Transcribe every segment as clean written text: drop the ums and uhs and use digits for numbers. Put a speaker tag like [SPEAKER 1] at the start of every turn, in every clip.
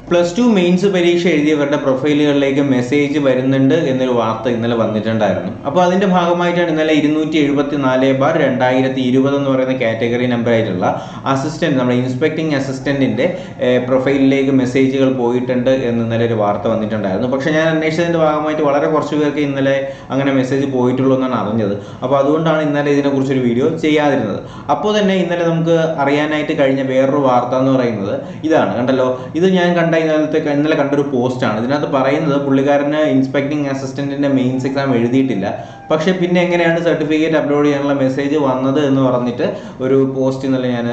[SPEAKER 1] +2 mains പരീക്ഷ എഴുതിയവരുടെ പ്രൊഫൈലുകളിലേക്ക് message വരുന്നുണ്ട് എന്നൊരു വാർത്ത ഇന്നലെ വന്നിട്ടുണ്ടായിരുന്നു. അപ്പോൾ അതിൻ്റെ ഭാഗമായിട്ടാണ് ഇന്നലെ 274/2020 എന്ന് പറയുന്ന കാറ്റഗറി നമ്പറായിട്ടുള്ള അസിസ്റ്റൻറ്റ്, നമ്മുടെ ഇൻസ്പെക്ടിംഗ് അസിസ്റ്റൻറ്റിൻ്റെ പ്രൊഫൈലിലേക്ക് മെസ്സേജുകൾ പോയിട്ടുണ്ട് എന്ന് ഇന്നലെ ഒരു വാർത്ത വന്നിട്ടുണ്ടായിരുന്നു. പക്ഷേ ഞാൻ അന്വേഷിച്ചതിൻ്റെ ഭാഗമായിട്ട് വളരെ കുറച്ച് പേർക്ക് ഇന്നലെ അങ്ങനെ മെസ്സേജ് പോയിട്ടുള്ളൂ എന്നാണ് അറിഞ്ഞത്. അപ്പോൾ അതുകൊണ്ടാണ് ഇന്നലെ ഇതിനെക്കുറിച്ചൊരു വീഡിയോ ചെയ്യാതിരുന്നത്. അപ്പോൾ തന്നെ ഇന്നലെ നമുക്ക് അറിയാനായിട്ട് കഴിഞ്ഞ വേറൊരു വാർത്ത എന്ന് പറയുന്നത് ഇതാണ്. കണ്ടല്ലോ, ഇത് ഞാൻ ഇന്നലെ കണ്ടൊരു പോസ്റ്റാണ്. ഇതിനകത്ത് പറയുന്നത് പുള്ളിക്കാരന് ഇൻസ്പെക്ടിംഗ് അസിസ്റ്റന്റിന്റെ മെയിൻസ് എക്സാം എഴുതിയിട്ടില്ല, പക്ഷെ പിന്നെ എങ്ങനെയാണ് സർട്ടിഫിക്കറ്റ് അപ്ലോഡ് ചെയ്യാനുള്ള മെസ്സേജ് വന്നത് എന്ന് പറഞ്ഞിട്ട് ഒരു പോസ്റ്റ് ഇന്നലെ ഞാൻ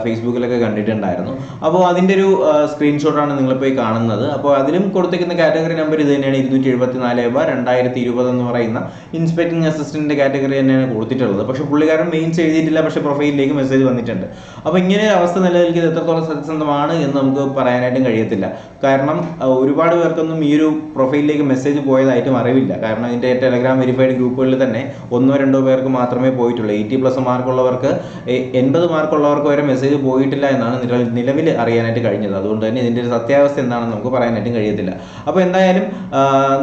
[SPEAKER 1] ഫേസ്ബുക്കിലൊക്കെ കണ്ടിട്ടുണ്ടായിരുന്നു. അപ്പോൾ അതിൻ്റെ ഒരു സ്ക്രീൻഷോട്ടാണ് നിങ്ങളിപ്പോൾ ഈ കാണുന്നത്. അപ്പോൾ അതിലും കൊടുത്തിരിക്കുന്ന കാറ്റഗറി നമ്പർ ഇത് തന്നെയാണ്, 274/2020 എന്ന് പറയുന്ന ഇൻസ്പെക്ടിംഗ് അസിസ്റ്റന്റിന്റെ കാറ്റഗറി തന്നെയാണ് കൊടുത്തിട്ടുള്ളത്. പക്ഷേ പുള്ളിക്കാരൻ മെയിൻസ് എഴുതിയിട്ടില്ല, പക്ഷേ പ്രൊഫൈലിലേക്ക് മെസ്സേജ് വന്നിട്ടുണ്ട്. അപ്പോൾ ഇങ്ങനെ ഒരു അവസ്ഥ നിലനിൽക്കുന്നത് എത്രത്തോളം സത്യസന്ധമാണ് എന്ന് നമുക്ക് പറയാനായിട്ടും കഴിയത്തില്ല. കാരണം ഒരുപാട് പേർക്കൊന്നും ഈ ഒരു പ്രൊഫൈലിലേക്ക് മെസ്സേജ് പോയതായിട്ടും അറിവില്ല. കാരണം ഇതിൻ്റെ ടെലഗ്രാം വെരിഫൈഡ് ഗ്രൂപ്പുകളിൽ തന്നെ 1-2 പേർക്ക് മാത്രമേ പോയിട്ടുള്ളൂ. 80+ മാർക്കുള്ളവർക്ക്, 80 മാർക്കുള്ളവർക്ക് വരെ മെസ്സേജ് പോയിട്ടില്ല എന്നാണ് നിലവിൽ അറിയാനായിട്ട് കഴിഞ്ഞത്. അതുകൊണ്ട് തന്നെ ഇതിൻ്റെ ഒരു സത്യാവസ്ഥ എന്താണെന്ന് നമുക്ക് പറയാനായിട്ടും കഴിയത്തില്ല. അപ്പോൾ എന്തായാലും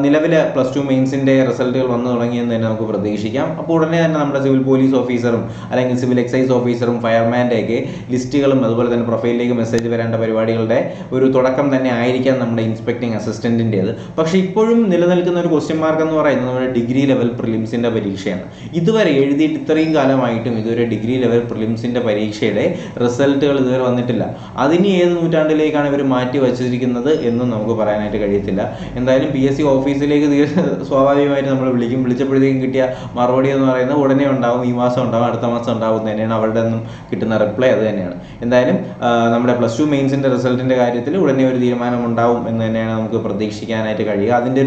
[SPEAKER 1] നിലവിലെ +2 മെയിൻസിൻ്റെ റിസൾട്ടുകൾ വന്നു തുടങ്ങിയെന്ന് തന്നെ നമുക്ക് പ്രതീക്ഷിക്കാം. അപ്പോൾ ഉടനെ തന്നെ നമ്മുടെ സിവിൽ പോലീസ് ഓഫീസറും അല്ലെങ്കിൽ സിവിൽ എക്സൈസ് ഓഫീസറും ഫയർമാൻ്റെയൊക്കെ ലിസ്റ്റുകളും അതുപോലെ തന്നെ പ്രൊഫൈലിലേക്ക് മെസ്സേജ് വരേണ്ട പരിപാടികളുടെ ഒരു തുടക്കം തന്നെ ആയിരിക്കാം നമ്മുടെ ഇൻസ്പെക്ടിംഗ് അസിസ്റ്റന്റിൻ്റേത്. പക്ഷേ ഇപ്പോഴും നിലനിൽക്കുന്ന ഒരു ക്വസ്റ്റ്യൻ മാർക്ക് എന്ന് പറയുന്നത് നമ്മുടെ ഡിഗ്രി ലെവൽ പ്രിലിംസിൻ്റെ പരീക്ഷയാണ്. ഇതുവരെ എഴുതിയിട്ട് ഇത്രയും കാലമായിട്ടും ഇതുവരെ ഡിഗ്രി ലെവൽ പ്രിലിംസിൻ്റെ പരീക്ഷയുടെ റിസൾട്ടുകൾ ഇതുവരെ വന്നിട്ടില്ല. അതിന് ഏത് നൂറ്റാണ്ടിലേക്കാണ് ഇവർ മാറ്റി വച്ചിരിക്കുന്നത് എന്നും നമുക്ക് പറയാനായിട്ട് കഴിയത്തില്ല. എന്തായാലും PSC ഓഫീസിലേക്ക് സ്വാഭാവികമായിട്ട് നമ്മൾ വിളിച്ചപ്പോഴത്തേക്കും കിട്ടിയ മറുപടി എന്ന് പറയുന്നത് ഉടനെ ഉണ്ടാവും, ഈ മാസം ഉണ്ടാവും, അടുത്ത മാസം ഉണ്ടാവും തന്നെയാണ് അവരുടെ നിന്നും കിട്ടുന്ന റിപ്ലൈ. അത് തന്നെയാണ്. എന്തായാലും നമ്മുടെ +2 മെയിൻസിൻ്റെ റിസൾട്ടിൻ്റെ കാര്യത്തിൽ ഉടനെ ഒരു തീരുമാനം ഉണ്ടാവും എന്ന് തന്നെയാണ് നമുക്ക് പ്രതീക്ഷിക്കാനായിട്ട് കഴിയുക. അതിൻ്റെ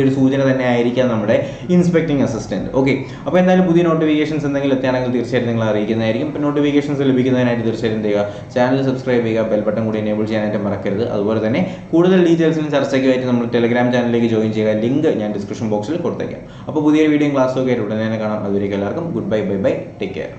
[SPEAKER 1] ഒരു സൂചന തന്നെ ആയിരിക്കാം നമ്മുടെ ഇൻസ്പെക്ടിംഗ് അസിസ്റ്റന്റ്. ഓക്കെ, അപ്പോൾ എന്തായാലും പുതിയ നോട്ടിഫിക്കേഷൻസ് എന്തെങ്കിലും എത്തുകയാണെങ്കിൽ തീർച്ചയായിട്ടും നിങ്ങൾ അറിയിക്കുന്നതായിരിക്കും. ഇപ്പോൾ നോട്ടിഫിക്കേഷൻസ് ലഭിക്കുന്നതിനായിട്ട് തീർച്ചയായിട്ടും ചെയ്യുക, ചാനൽ സബ്സ്ക്രൈബ് ചെയ്യുക, ബെൽ ബട്ടൺ കൂടി എനേബിൾ ചെയ്യാനായിട്ട് മറക്കരുത്. അതുപോലെ തന്നെ കൂടുതൽ ഡീറ്റെയിൽസിനും ചർച്ചയ്ക്കുമായിട്ട് നമ്മൾ ടെലഗ്രാം ചാനലിലേക്ക് ജോയിൻ ചെയ്യുക. ലിങ്ക് ഞാൻ ഡിസ്ക്രിപ്ഷൻ ബോക്സിൽ കൊടുത്തേക്കാം. അപ്പോൾ പുതിയ വീഡിയോയും ക്ലാസ്സൊക്കെ ആയിട്ട് ഉടനെ തന്നെ കാണാം. അതുവരേക്കും എല്ലാവർക്കും ഗുഡ് ബൈ, ടേക്ക് കെയർ.